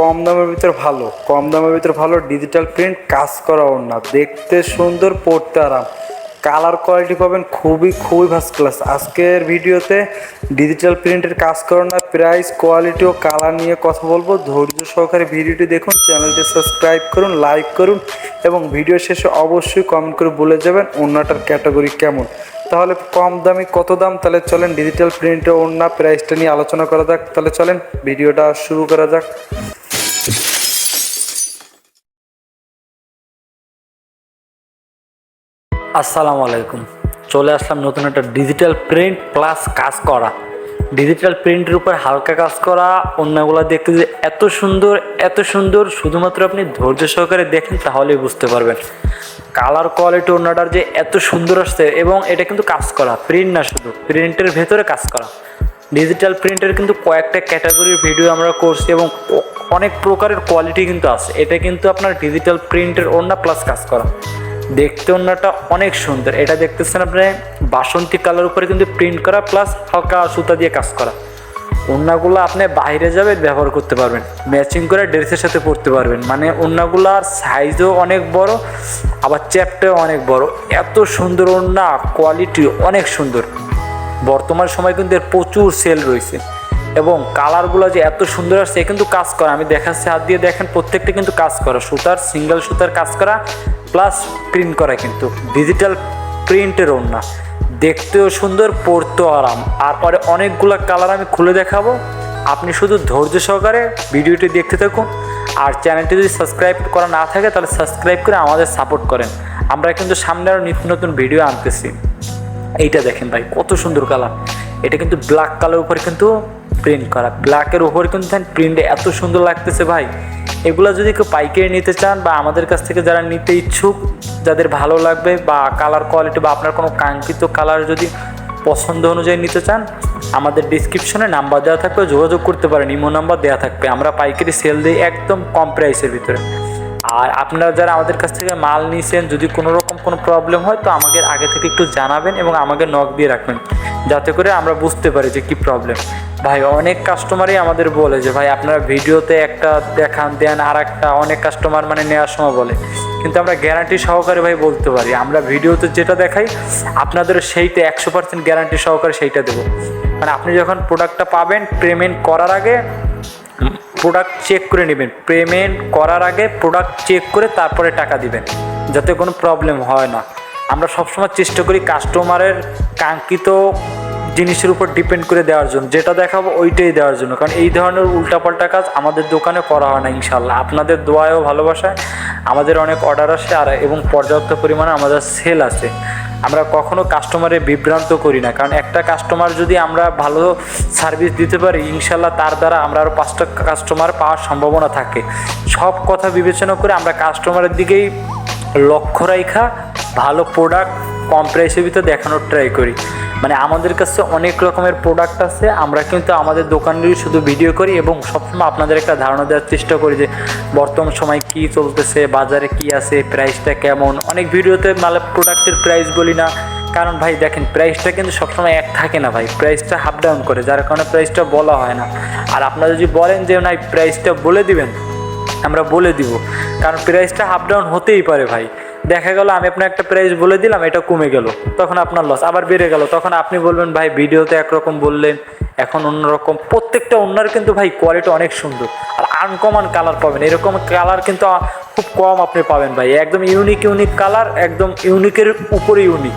কম দামের ভিতরে ভালো ডিজিটাল প্রিন্ট কাজ করা ওড়না, দেখতে সুন্দর, পড়তে আরাম, কালার কোয়ালিটি পাবেন খুবই ফার্স্ট ক্লাস। আজকের ভিডিওতে ডিজিটাল প্রিন্টের কাজ করা না, প্রাইস, কোয়ালিটি ও কালার নিয়ে কথা বলবো। ধৈর্য সহকারে ভিডিওটি দেখুন, চ্যানেলটি সাবস্ক্রাইব করুন, লাইক করুন এবং ভিডিও শেষে অবশ্যই কমেন্ট করে বলে যাবেন ওড়নাটার ক্যাটাগরি কেমন। তাহলে কম দামি কত দাম, তাহলে চলেন ডিজিটাল প্রিন্টের ওড়না প্রাইসটা নিয়ে আলোচনা করা যাক। তাহলে চলেন ভিডিওটা শুরু করা যাক। আসসালামু আলাইকুম, চলে আসলাম নতুন একটা ডিজিটাল প্রিন্ট প্লাস কাজ করা। ডিজিটাল প্রিন্টের উপর হালকা কাজ করা ওড়নাগুলো দেখতে যে এত সুন্দর, শুধুমাত্র আপনি ধৈর্য সহকারে দেখেন তাহলেই বুঝতে পারবেন। কালার কোয়ালিটি ওড়নাটার যে এত সুন্দর আসছে, এবং এটা কিন্তু কাজ করা প্রিন্ট না, শুধু প্রিন্টের ভেতরে কাজ করা। ডিজিটাল প্রিন্টের কিন্তু কয়েকটা ক্যাটাগরির ভিডিও আমরা করছি এবং অনেক প্রকারের কোয়ালিটি কিন্তু আছে। এটা কিন্তু আপনার ডিজিটাল প্রিন্টের ওড়না প্লাস কাজ করা। দেখতে ওড়নাটা অনেক সুন্দর, এটা দেখতেছেন আপনি বাসন্তী কালার উপরে কিন্তু প্রিন্ট করা প্লাস হালকা সুতা দিয়ে কাজ করা। ওড়নাগুলো আপনি বাইরে যাবেন ব্যবহার করতে পারবেন, ম্যাচিং করে ড্রেসের সাথে পরতে পারবেন। মানে ওড়নাগুলার সাইজও অনেক বড়, আবার চ্যাপটাও অনেক বড়। এত সুন্দর ওড়না, কোয়ালিটি অনেক সুন্দর। বর্তমান সময় কিন্তু এর প্রচুর সেল রয়েছে এবং কালারগুলো যে এত সুন্দর আসছে, কিন্তু কাজ করা। আমি দেখাচ্ছি, হাত দিয়ে দেখেন, প্রত্যেকটা কিন্তু কাজ করা, সুতার সিঙ্গেল সুতার কাজ করা প্লাস প্রিন্ট করা। কিন্তু ডিজিটাল প্রিন্টের ওড়না দেখতেও সুন্দর, পরতেও আরাম। আর পরে অনেকগুলো কালার আমি খুলে দেখাবো, আপনি শুধু ধৈর্য সহকারে ভিডিওটি দেখতে থাকুন। আর চ্যানেলটি যদি সাবস্ক্রাইব করা না থাকে তাহলে সাবস্ক্রাইব করে আমাদের সাপোর্ট করেন। আমরা কিন্তু সামনে আরও নিত্য নতুন ভিডিও আনতেছি। এইটা দেখেন ভাই, কত সুন্দর কালার। এটা কিন্তু ব্ল্যাক কালার উপরে কিন্তু প্রিন্ট করা, ব্ল্যাকের উপরে কিন্তু প্রিন্টে এত সুন্দর লাগতেছে ভাই। এগুলো যদি কেউ পাইকারি নিতে চান বা আমাদের কাছ থেকে যারা নিতে ইচ্ছুক, যাদের ভালো লাগবে বা কালার কোয়ালিটি বা আপনার কোনো কাঙ্ক্ষিত কালার যদি পছন্দ অনুযায়ী নিতে চান, আমাদের ডিসক্রিপশনে নাম্বার দেওয়া থাকবে, যোগাযোগ করতে পারেন, ইমো নাম্বার দেওয়া থাকবে। আমরা পাইকারি সেল দিই একদম কম প্রাইসের ভিতরে। আর আপনারা যারা আমাদের কাছ থেকে মাল নিয়েছেন, যদি কোনো রকম কোনো প্রবলেম হয় তো আমাকে আগে থেকে একটু জানাবেন এবং আমাকে নক দিয়ে রাখবেন, যাতে করে আমরা বুঝতে পারি যে কী প্রবলেম। ভাই অনেক কাস্টমারই আমাদের বলে যে ভাই আপনারা ভিডিওতে একটা দেন আর একটা, অনেক কাস্টমার মানে নেওয়ার সময় বলে, কিন্তু আমরা গ্যারান্টি সহকারে ভাই বলতে পারি, আমরা ভিডিওতে যেটা দেখাই আপনাদের সেইটা 100% গ্যারান্টি সহকারে সেইটা দেবো। মানে আপনি যখন প্রোডাক্টটা পাবেন, পেমেন্ট করার আগে প্রোডাক্ট চেক করে নেবেন, পেমেন্ট করার আগে প্রোডাক্ট চেক করে তারপরে টাকা দিবেন, যাতে কোনো প্রবলেম হয় না। আমরা সবসময় চেষ্টা করি কাস্টমারের কাঙ্ক্ষিত জিনিসের উপর ডিপেন্ড করে দেওয়ার জন্য, যেটা দেখাবো ওইটাই দেওয়ার জন্য। কারণ এই ধরনের উল্টাপাল্টা কাজ আমাদের দোকানে করা হয় না ইনশাল্লাহ। আপনাদের দোয়ায় ও ভালোবাসায় আমাদের অনেক অর্ডার আসে আর এবং পর্যাপ্ত পরিমাণে আমাদের সেল আছে। আমরা কখনো কাস্টমারের বিভ্রান্ত করি না, কারণ একটা কাস্টমার যদি আমরা ভালো সার্ভিস দিতে পারি, ইনশাল্লাহ তার দ্বারা আমরা আরও 5টা কাস্টমার পাওয়ার সম্ভাবনা থাকে। সব কথা বিবেচনা করে আমরা কাস্টমারের দিকেই লক্ষ্য রাখা ভালো প্রোডাক্ট কম প্রাইসের ভিতরে দেখানোর ট্রাই করি। মানে আমাদের কাছে অনেক রকমের প্রোডাক্ট আছে, আমরা কিন্তু আমাদের দোকানেরই শুধু ভিডিও করি এবং সবসময় আপনাদের একটা ধারণা দেওয়ার চেষ্টা করি যে বর্তমান সময় কী চলতেছে, বাজারে কী আছে, প্রাইসটা কেমন। অনেক ভিডিওতে প্রোডাক্টের প্রাইস বলি না, কারণ ভাই দেখেন প্রাইসটা কিন্তু সবসময় এক থাকে না ভাই, প্রাইসটা আপ ডাউন করে, যার কারণে প্রাইসটা বলা হয় না। আর আপনারা যদি বলেন যে না প্রাইসটা বলে দিবেন, আমরা বলে দিব, কারণ প্রাইসটা আপ ডাউন হতেই পারে ভাই। দেখা গেল আমি আপনার একটা প্রাইস বলে দিলাম, এটা কমে গেল, তখন আপনার লস। আবার বেড়ে গেল, তখন আপনি বলবেন ভাই ভিডিওতে একরকম বললেন, এখন অন্যরকম। প্রত্যেকটা ওড়নার কিন্তু ভাই কোয়ালিটি অনেক সুন্দর আর আনকমন কালার পাবেন। এরকম কালার কিন্তু খুব কম আপনি পাবেন ভাই, একদম ইউনিক কালার, একদম ইউনিকের উপরে ইউনিক।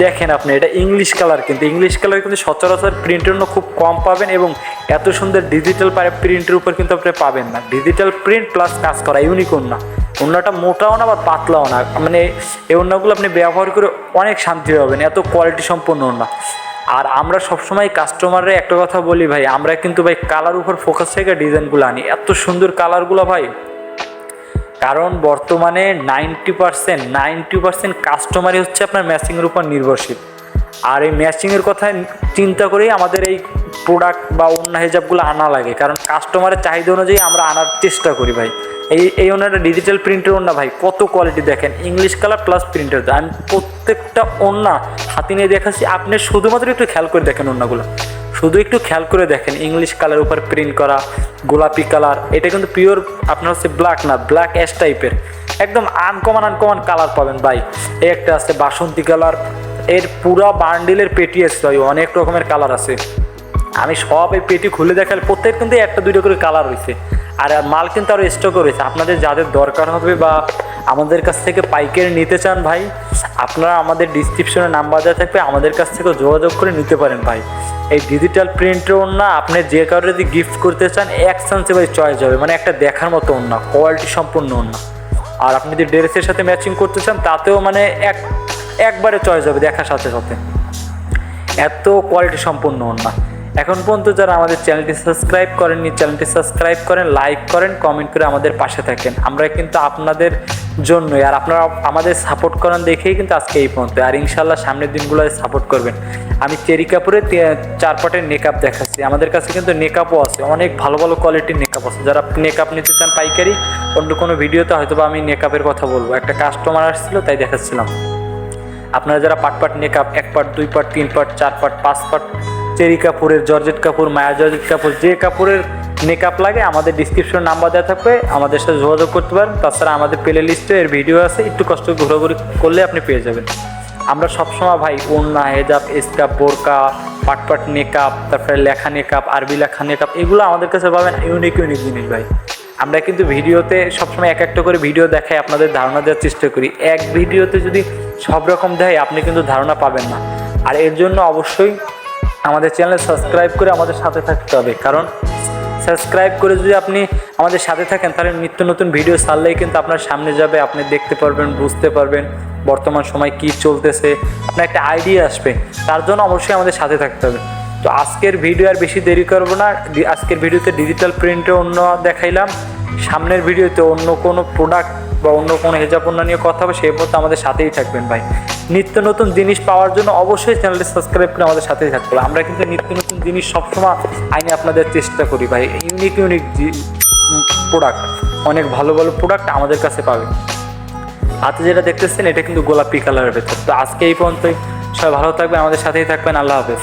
দেখেন আপনি, এটা ইংলিশ কালার, কিন্তু ইংলিশ কালার কিন্তু সচরাচর প্রিন্টের জন্য খুব কম পাবেন এবং এত সুন্দর ডিজিটাল প্রিন্টের উপর কিন্তু আপনি পাবেন না। ডিজিটাল প্রিন্ট প্লাস কাজ করা ইউনিক ওড়নাটা মোটাও না বা পাতলাও না, মানে এই ওড়নাগুলো আপনি ব্যবহার করে অনেক শান্তি পাবেন, এত কোয়ালিটি সম্পন্ন ওড়না। আর আমরা সবসময় কাস্টমাররা একটা কথা বলি ভাই, আমরা কিন্তু ভাই কালার উপর ফোকাস থেকে ডিজাইনগুলো আনি, এত সুন্দর কালারগুলো ভাই। কারণ বর্তমানে 90% কাস্টমারই হচ্ছে আপনার ম্যাচিংয়ের উপর নির্ভরশীল। আর এই ম্যাচিংয়ের কথা চিন্তা করেই আমাদের এই প্রোডাক্ট বা অন্য হিজাবগুলো আনা লাগে, কারণ কাস্টমারের চাহিদা অনুযায়ী আমরা আনার চেষ্টা করি ভাই। এই ওড়নাটা ডিজিটাল প্রিন্টের ওড়না ভাই, কত কোয়ালিটি দেখেন, ইংলিশ কালার প্লাস প্রিন্টের। আমি প্রত্যেকটা ওড়না হাতে নিয়ে দেখাচ্ছি, আপনি শুধুমাত্র একটু খেয়াল করে দেখেন ওড়নাগুলো, শুধু একটু খেয়াল করে দেখেন, ইংলিশ কালার উপর প্রিন্ট করা, গোলাপি কালার। এটা কিন্তু পিওর আপনার হচ্ছে ব্ল্যাক না, ব্ল্যাক অ্যাশ টাইপের, একদম আনকমন কালার পাবেন ভাই। এই একটা আছে বাসন্তী কালার, এর পুরা বান্ডিলের পেটি আছে ভাই, অনেক রকমের কালার আছে। আমি সব এই পেটি খুলে দেখালে প্রত্যেক কিন্তু একটা দুইটা করে কালার হয়েছে, আর মাল কিন্তু আরও স্টকও রয়েছে। আপনাদের যাদের দরকার হবে বা আমাদের কাছ থেকে পাইকারি নিতে চান ভাই, আপনারা আমাদের ডিসক্রিপশনে নাম্বার দেওয়া থাকবে, আমাদের কাছ থেকে যোগাযোগ করে নিতে পারেন ভাই। এই ডিজিটাল প্রিন্টের ওড়না আপনি যে কারো যদি গিফট করতে চান এক চান্সে ভাই চয়েস হবে, মানে একটা দেখার মতো ওড়না, কোয়ালিটি সম্পূর্ণ ওড়না। আর আপনি যদি ড্রেসের সাথে ম্যাচিং করতে চান তাতেও মানে একবারে চয়েস হবে দেখার সাথে সাথে, এত কোয়ালিটি সম্পূর্ণ ওড়না। এখন পর্যন্ত যারা আমাদের চ্যানেলটি সাবস্ক্রাইব করেননি, চ্যানেলটি সাবস্ক্রাইব করেন, লাইক করেন, কমেন্ট করে আমাদের পাশে থাকেন। আমরা কিন্তু আপনাদের জন্যই, আর আপনারা আমাদের সাপোর্ট করেন দেখেই কিন্তু আজকে এই পর্যন্ত। আর ইনশাল্লাহ সামনের দিনগুলোয় সাপোর্ট করবেন। আমি চেরি কাপড়ে 4 পাটের নেকআপ দেখাচ্ছি, আমাদের কাছে কিন্তু নেকআপও আছে, অনেক ভালো ভালো কোয়ালিটির নেকআপ আছে। যারা নেকআপ নিতে চান পাইকারি, অন্য কোনো ভিডিওতে হয়তো বা আমি নেকআপের কথা বলবো, একটা কাস্টমার আসছিল তাই দেখাচ্ছিলাম। আপনারা যারা পাট নেকআপ 1 পাট 2 পাট 3 পাট 4 পাট 5 পাট চেরি কাপড়ের, জর্জেট কাপড়, মায়া জর্জেট কাপড়, যে কাপড়ের মেকআপ লাগে আমাদের ডিসক্রিপশনে নাম্বার দেওয়া থাকবে, আমাদের সাথে যোগাযোগ করতে পারেন। তাছাড়া আমাদের প্লে লিস্টে এর ভিডিও আছে, একটু কষ্ট ঘোরাঘুরি করলে আপনি পেয়ে যাবেন। আমরা সবসময় ভাই ওড়না, হেজাব, স্কার্ফ, বোরকা, পাট নেকআপ, তারপরে লেখা নেকআপ, আরবি লেখা নেকআপ, এগুলো আমাদের কাছে পাবেন ইউনিক জিনিস ভাই। আমরা কিন্তু ভিডিওতে সবসময় এক একটা করে ভিডিও দেখাই, আপনাদের ধারণা দেওয়ার চেষ্টা করি। এক ভিডিওতে যদি সব রকম দেয় আপনি কিন্তু ধারণা পাবেন না। আর এর জন্য অবশ্যই আমাদের চ্যানেল সাবস্ক্রাইব করে আমাদের সাথে থাকতে হবে, কারণ সাবস্ক্রাইব করে যদি আপনি আমাদের সাথে থাকেন তাহলে নিত্য নতুন ভিডিও ছাড়লেই কিন্তু আপনার সামনে যাবে, আপনি দেখতে পারবেন, বুঝতে পারবেন বর্তমান সময় কী চলতেছে, আপনার একটা আইডিয়া আসবে। তার জন্য অবশ্যই আমাদের সাথে থাকতে হবে। তো আজকের ভিডিও আর বেশি দেরি করবো না, আজকের ভিডিওতে ডিজিটাল প্রিন্টে অন্য দেখাইলাম, সামনের ভিডিওতে অন্য কোনো প্রোডাক্ট বা অন্য কোনো হেজাব ওড়না নিয়ে কথা হবে, সেই পর্যন্ত আমাদের সাথেই থাকবেন ভাই। নিত্য নতুন জিনিস পাওয়ার জন্য অবশ্যই চ্যানেলটি সাবস্ক্রাইব করে আমাদের সাথেই থাকতে হবে। আমরা কিন্তু নিত্য নতুন জিনিস সবসময় আইনে আপনাদের চেষ্টা করি ভাই। ইউনিক প্রোডাক্ট, অনেক ভালো ভালো প্রোডাক্ট আমাদের কাছে পাবে। হাতে যেটা দেখতেছেন এটা কিন্তু গোলাপি কালারের ভেতর। তো আজকে এই পর্যন্তই, সবাই ভালো থাকবেন, আমাদের সাথেই থাকবেন। আল্লাহ হাফেজ।